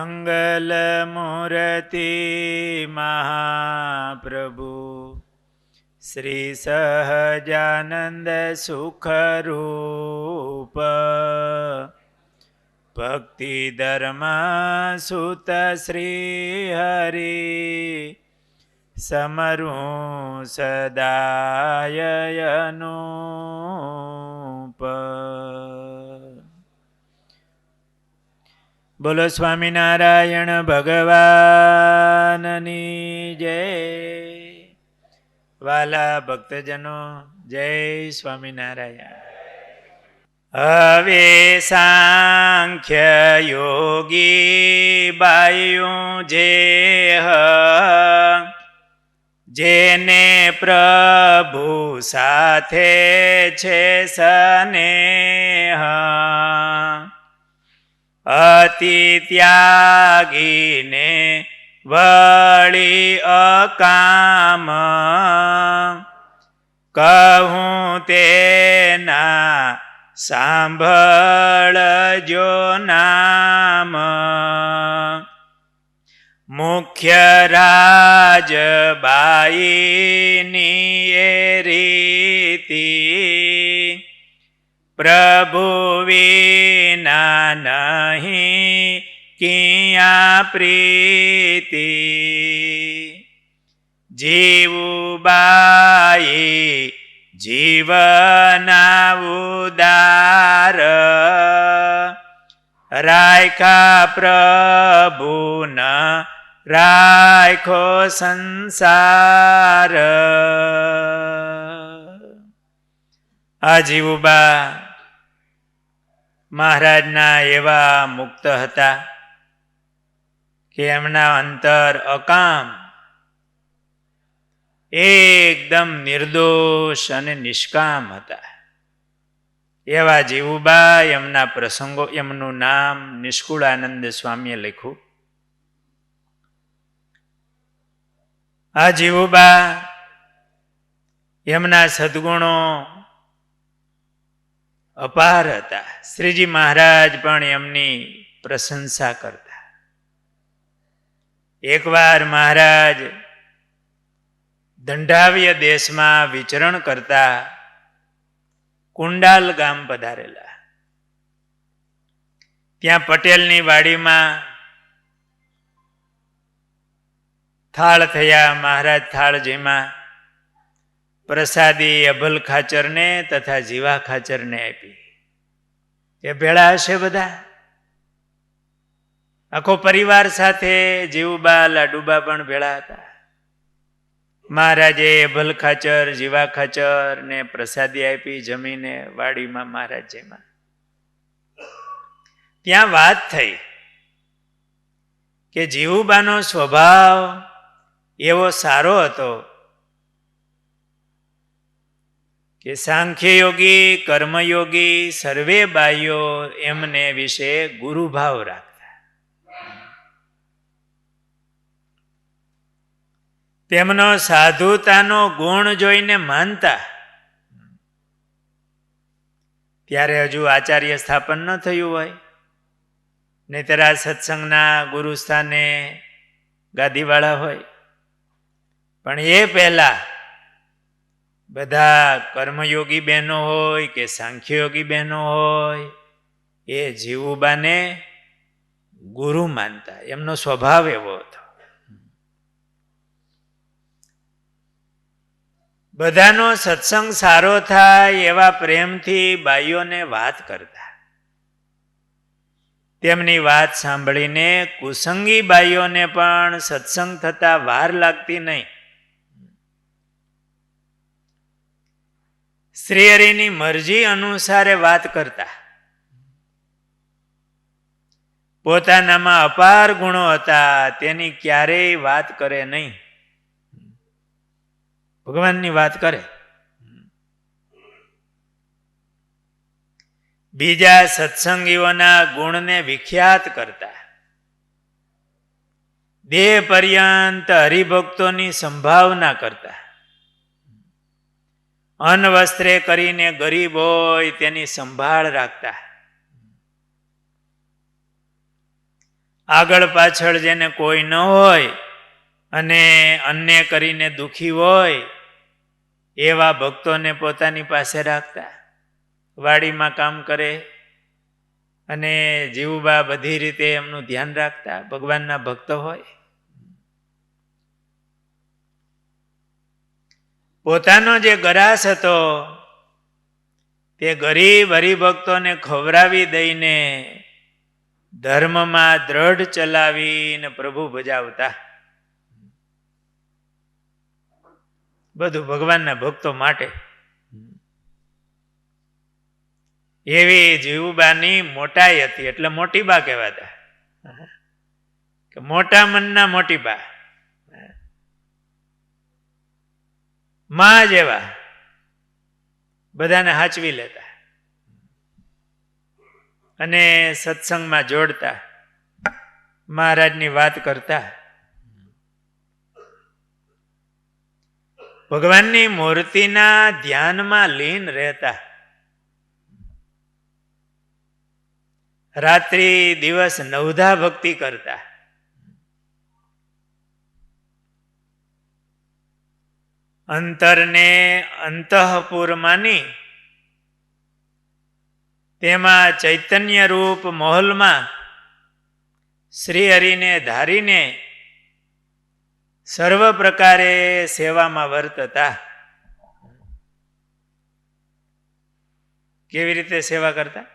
મંગલમૂર્તિ મહાપ્રભુ શ્રી સહજાનંદ સુખરૂપ ભક્તિ ધર્મ સુત શ્રી હરિ સમરું સદાય અનુપ. બોલો સ્વામિનારાયણ ભગવાનની જય. વાલા ભક્તજનો જય સ્વામિનારાયણ. હવે સાંખ્ય યોગી બાયું જેને પ્રભુ સાથે છે સ્નેહ, અતિ ત્યાગીને વળી અકામ, કહું તેના સાંભળજો નામ. મુખ્ય રાજબાઈની એ રીતિ, પ્રભુ વિના નહીં કિયા પ્રીતિ. જીવુબાઈ જીવના ઉદાર, રાયખા પ્રભુના રાયખો સંસાર. આ જીવુબા મહારાજના એવા મુક્ત હતા કે એમના અંતર અકામ, એકદમ નિર્દોષ અને નિષ્કામ હતા. એવા જીવુબા એમના પ્રસંગો, એમનું નામ નિષ્કુળાનંદ સ્વામીએ લખ્યું. આ જીવુબા એમના સદગુણો અપાર હતા. શ્રીજી મહારાજ પણ એમની પ્રશંસા કરતા. એકવાર મહારાજ દંડાવ્ય દેશમાં વિચરણ કરતા કુંડાલ ગામ પધારેલા. ત્યાં પટેલની વાડીમાં થાળ થયા. મહારાજ થાળ જેમાં પ્રસાદી અભલ ખાચરને તથા જીવા ખાચરને આપી. એ ભેળા હશે બધા, આખો પરિવાર સાથે. જીવુબા લાડુબા પણ ભેળા હતા. મહારાજે અભલ ખાચર જીવા ખાચર ને પ્રસાદી આપી. જમીને વાડીમાં મહારાજ જેમાં ત્યાં વાત થઈ કે જીવુબાનો સ્વભાવ એવો સારો હતો કે સાંખ્યયોગી કર્મયોગી સર્વે બાઈઓ એમને વિશે ગુરુભાવ રાખતા. તેમનો સાધુતાનો ગુણ જોઈને માનતા. ત્યારે હજુ આચાર્ય સ્થાપન ન થયું હોય, નહીતર આ સત્સંગના ગુરુસ્થાને ગાદીવાળા હોય. પણ એ પહેલા બધા કર્મયોગી બહેનો હોય કે સાંખ્યયોગી બહેનો હોય, એ જીવુબાને ગુરુ માનતા. એમનો સ્વભાવ એવો હતો. બધાનો સત્સંગ સારો થાય એવા પ્રેમથી બાઈઓને વાત કરતા. તેમની વાત સાંભળીને કુસંગી બાઈઓને પણ સત્સંગ થતા વાર લાગતી નહીં. શ્રીહરિની મરજી અનુસારે વાત કરતા. પોતાનામાં અપાર ગુણો હતા, તેની ક્યારેય વાત કરે નહીં. ભગવાનની વાત કરે. બીજા સત્સંગીઓના ગુણને વિખ્યાત કરતા. દેહ પર્યંત હરિભક્તોની સંભાવના કરતા. અન્ન વસ્ત્રે કરીને ગરીબ હોય તેની સંભાળ રાખતા. આગળ પાછળ જેને કોઈ ન હોય અને અન્ય કરીને દુઃખી હોય એવા ભક્તોને પોતાની પાસે રાખતા, વાડીમાં કામ કરે અને જીવબા બધી રીતે એમનું ધ્યાન રાખતા, ભગવાનના ભક્તો હોય. પોતાનો જે ગરાસ હતો તે ગરીબ હરિભક્તોને ખવડાવી દઈને ધર્મમાં દ્રઢ ચલાવીને પ્રભુ ભજાવતા. બધું ભગવાનના ભક્તો માટે. એવી જીવુબાની મોટાઈ હતી એટલે મોટી બા કહેવાતા, કે મોટા મનના મોટી બા, માં જેવા બધાને હાચવી લેતા અને સત્સંગમાં જોડતા, મહારાજની વાત કરતા. ભગવાનની મૂર્તિના ધ્યાનમાં લીન રહેતા. રાત્રિ દિવસ નવધા ભક્તિ કરતા. અંતરને અંતઃપુર માની તેમાં ચૈતન્ય રૂપ મહોલમાં શ્રી હરિને ધારીને સર્વ પ્રકારે સેવામાં વર્તતા. કેવી રીતે સેવા કરતા?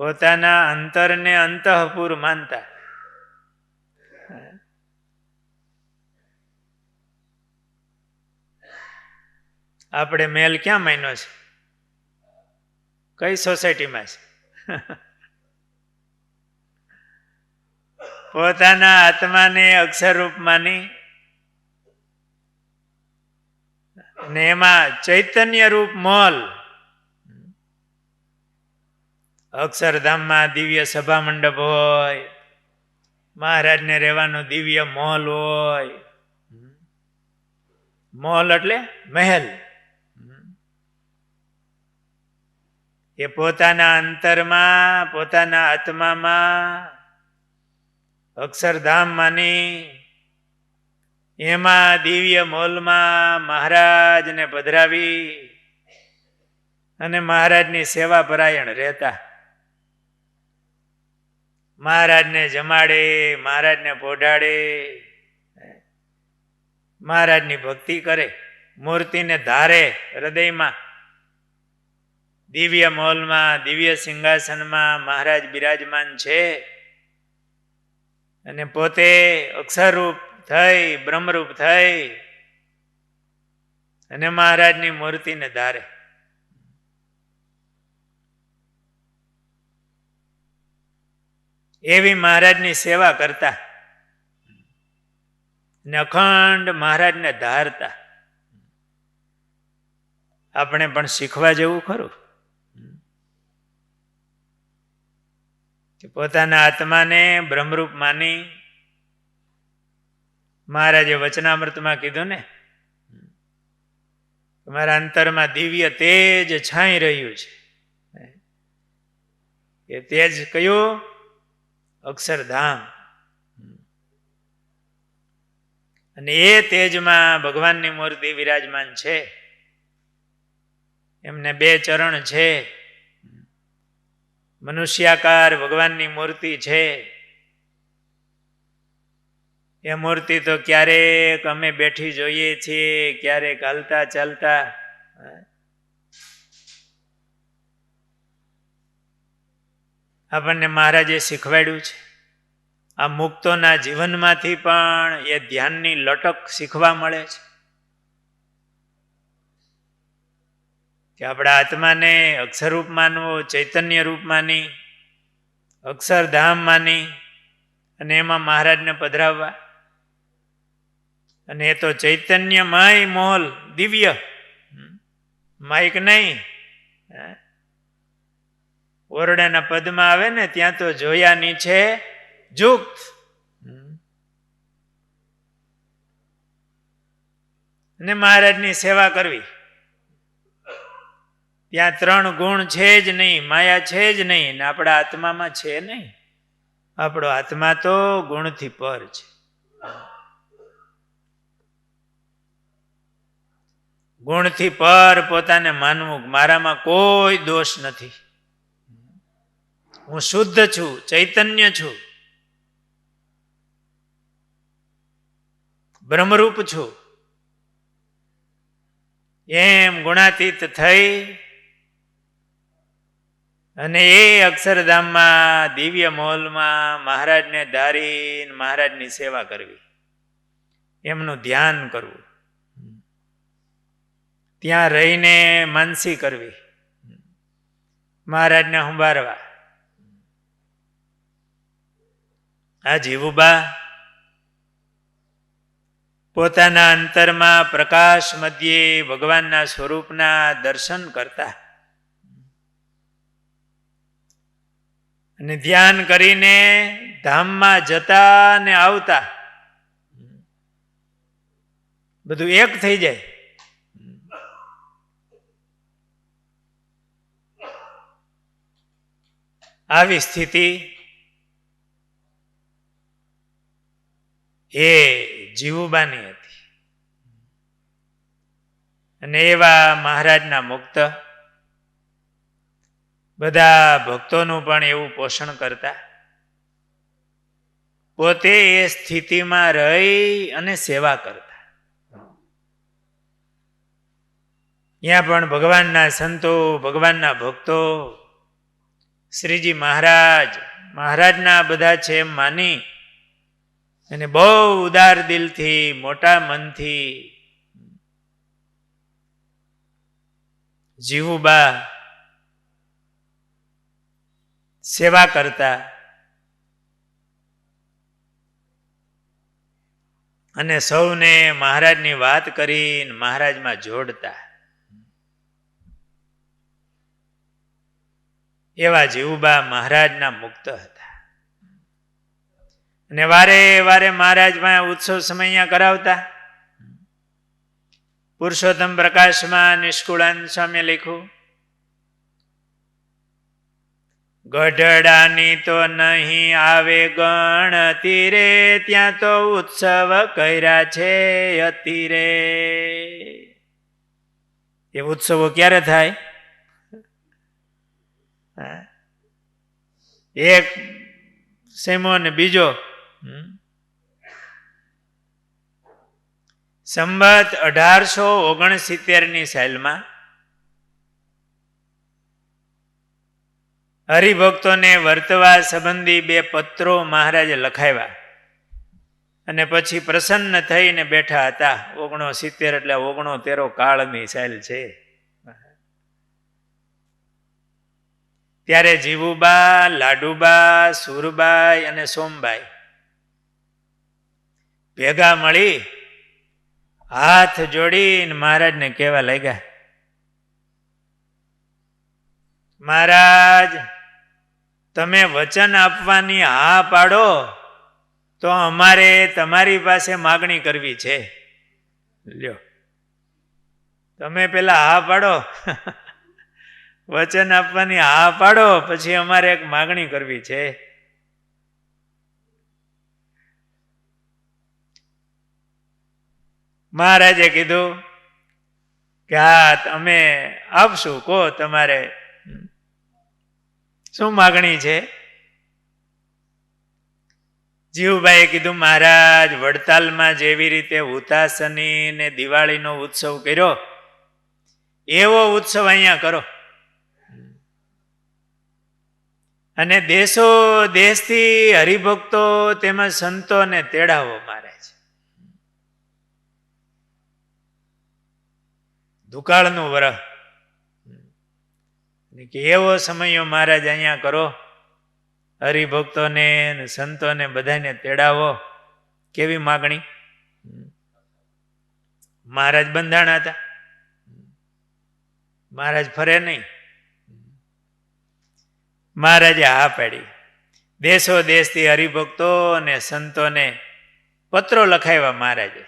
પોતાના અંતરને અંતઃપુર માનતા. આપણે મેલ ક્યાં માન્યો છે? કઈ સોસાયટીમાં છે? પોતાના આત્માને અક્ષરરૂપ માની અને એમાં ચૈતન્ય રૂપ મોલ, અક્ષરધામમાં દિવ્ય સભા મંડપ હોય, મહારાજને રહેવાનો દિવ્ય મોલ હોય. મોલ એટલે મહેલ. એ પોતાના અંતરમાં, પોતાના આત્મામાં અક્ષરધામ માની એમાં દિવ્ય મોલમાં મહારાજને પધરાવી અને મહારાજની સેવા પરાયણ રહેતા. મહારાજને જમાડે, મહારાજને પોઢાડે, મહારાજની ભક્તિ કરે, મૂર્તિને ધારે હૃદયમાં. દિવ્ય મોલમાં, દિવ્ય સિંહાસનમાં મહારાજ બિરાજમાન છે અને પોતે અક્ષરરૂપ થઈ, બ્રહ્મરૂપ થઈ અને મહારાજની મૂર્તિને ધારે. એવી મહારાજની સેવા કરતા ને અખંડ મહારાજને ધારતા. આપણે પણ શીખવા જેવું ખરું કે પોતાના આત્માને બ્રહ્મરૂપ માની. મહારાજે વચનામૃતમાં કીધું ને, તમારા અંતરમાં દિવ્ય તેજ છાઈ રહ્યું છે. એ તેજ કયું? અક્ષરધામ. અને એ તેજમાં ભગવાનની મૂર્તિ વિરાજમાન છે. એમને 2 ચરણ છે, મનુષ્યાકાર ભગવાનની મૂર્તિ છે. એ મૂર્તિ તો ક્યારેક અમે બેઠી જોઈએ છીએ, ક્યારેક હાલતા ચાલતા. આપણને મહારાજે શીખવાડ્યું છે. આ મુક્તોના જીવનમાંથી પણ એ ધ્યાનની લટક શીખવા મળે છે કે આપણા આત્માને અક્ષરરૂપ માનવો, ચૈતન્ય રૂપ માની, અક્ષરધામ માની અને એમાં મહારાજને પધરાવવા. અને એ તો ચૈતન્યમય મોલ, દિવ્ય, માઇક નહીં. ઓરડાના પદમાં આવે ને ત્યાં તો જોયા નીચે જુક્ત. અને મહારાજની સેવા કરવી. ત્યાં 3 ગુણ છે જ નહીં, માયા છે જ નહીં, ને આપણા આત્મામાં છે નહીં. આપણો આત્મા તો ગુણથી પર છે. ગુણથી પર પોતાને માનવું મારામાં કોઈ દોષ નથી, હું શુદ્ધ છું, ચૈતન્ય છું, બ્રહ્મરૂપ છું, એમ ગુણાતીત થઈ અને એ અક્ષરધામમાં દિવ્ય મહોલમાં મહારાજને ધારીને મહારાજની સેવા કરવી, એમનું ધ્યાન કરવું, ત્યાં રહીને માનસી કરવી, મહારાજને સંભાળવા. આ જીવુબા પોતાના અંતરમાં પ્રકાશ મધ્યે ભગવાનના સ્વરૂપના દર્શન કરતા અને ધ્યાન કરીને ધામમાં જતા ને આવતા બધું એક થઈ જાય. આવી સ્થિતિ એ જીવુબાની હતી. અને એવા મહારાજના મુક્ત બધા ભક્તોનું પણ એવું પોષણ કરતા, પોતે એ સ્થિતિમાં રહી અને સેવા કરતા. ત્યાં પણ ભગવાનના સંતો, ભગવાનના ભક્તો શ્રીજી મહારાજના બધા છે એમ માની અને બહુ ઉદાર દિલથી, મોટા મનથી જીવુબા સેવા કરતા અને સૌને મહારાજની વાત કરીને મહારાજમાં જોડતા. એવા જીવુબા મહારાજના મુક્ત હતા. અને વારે વારે મહારાજમાં ઉત્સવ સમય કરાવતા. પુરુષોત્તમ પ્રકાશમાં નિષ્કુળાનંદ સ્વામીએ લખ્યું, ગઢડાની તો નહીં આવે ગણતી રે, ત્યાં તો ઉત્સવ કર્યા છે અતિરે. એ ઉત્સવો ક્યારે થાય? એક સેમો ને બીજો સંવત 1869 સાલમાં હરિભક્તોને વર્તવા સંબંધી 2 પત્રો મહારાજે લખાવ્યા અને પછી પ્રસન્ન થઈને બેઠા હતા. 69 એટલે 69 કાળની સાલ છે. ત્યારે જીવુબા, લાડુબા, સુરબાઈ અને સોમબાઈ ભેગા મળી હાથ જોડીને મહારાજને કહેવા લાગ્યા, મહારાજ, તમે વચન આપવાની હા પાડો તો અમારે તમારી પાસે માગણી કરવી છે. લ્યો, તમે પેલા હા પાડો, વચન આપવાની હા પાડો, પછી અમારે એક માગણી કરવી છે. મહારાજે કીધું કે હા, અમે આપશું, કહો તમારે શું માગણી છે? જીવુબાઈએ કીધું, મહારાજ, વડતાલમાં જેવી રીતે હુતાસની ને દિવાળીનો ઉત્સવ કર્યો એવો ઉત્સવ અહીંયા કરો અને દેશો દેશથી હરિભક્તો તેમજ સંતોને તેડાવો. મહારાજ, દુકાળનું વરહ કે એવો સમયો મહારાજ અહીંયા કરો, હરિભક્તોને સંતોને બધાને તેડાવો. કેવી માગણી? મહારાજ બંધાણા હતા, મહારાજ ફરે નહીં. મહારાજે હા પાડી. દેશો દેશથી હરિભક્તો અને સંતોને પત્રો લખાવ્યા મહારાજે.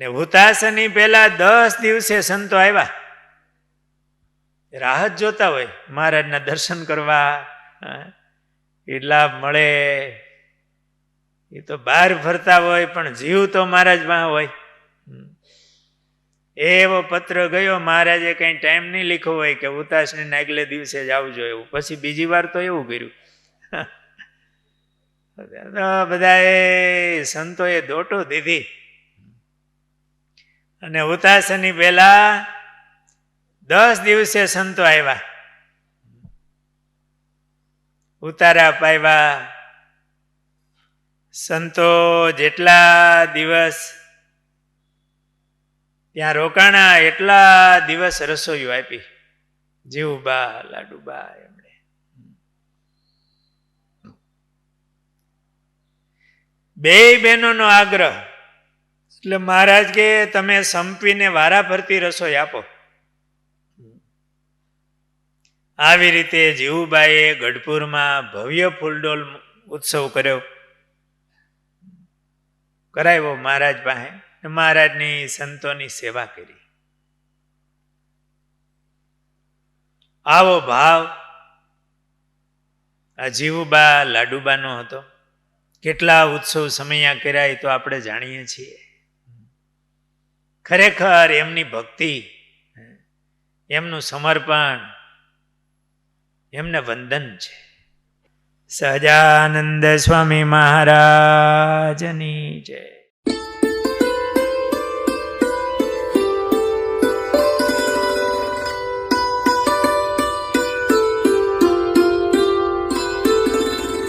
ને હુતાસની પહેલા 10 દિવસે સંતો આવ્યા, રાહત જોતા હોય મહારાજના દર્શન કરવા. એ લાભ મળે. એ તો બહાર ફરતા હોય પણ જીવ તો મહારાજમાં હોય. એવો પત્ર ગયો, મહારાજે કઈ ટાઈમ નહીં લીખો હોય કે ઉતાસને આગલે દિવસે જ આવજો એવું. પછી બીજી વાર તો એવું કર્યું. બધાએ સંતોએ દોટો દીધી અને ઉતાસની પહેલા 10 દિવસે સંતો આવ્યા, ઉતારા પાવ્યા. સંતો જેટલા દિવસ ત્યાં રોકાણા એટલા દિવસ રસોઈઓ આપી. જીવબા લાડુબા એમણે. બે બહેનોનો આગ્રહ એટલે મહારાજ કે તમે સંપીને વારા ફરતી રસોઈ આપો. આવી રીતે જીવુબાઈએ ગઢપુરમાં ભવ્ય ફૂલડોલ ઉત્સવ કર્યો, કરાવ્યો મહારાજ પાસે. મહારાજની સંતોની સેવા કરી. આવો ભાવ આ જીવુબા લાડુબાનો હતો. કેટલા ઉત્સવ સમયા કર્યા એ તો આપણે જાણીએ છીએ. ખરેખર એમની ભક્તિ, એમનું સમર્પણ, એમને વંદન છે. સહજાનંદ સ્વામી મહારાજની જય.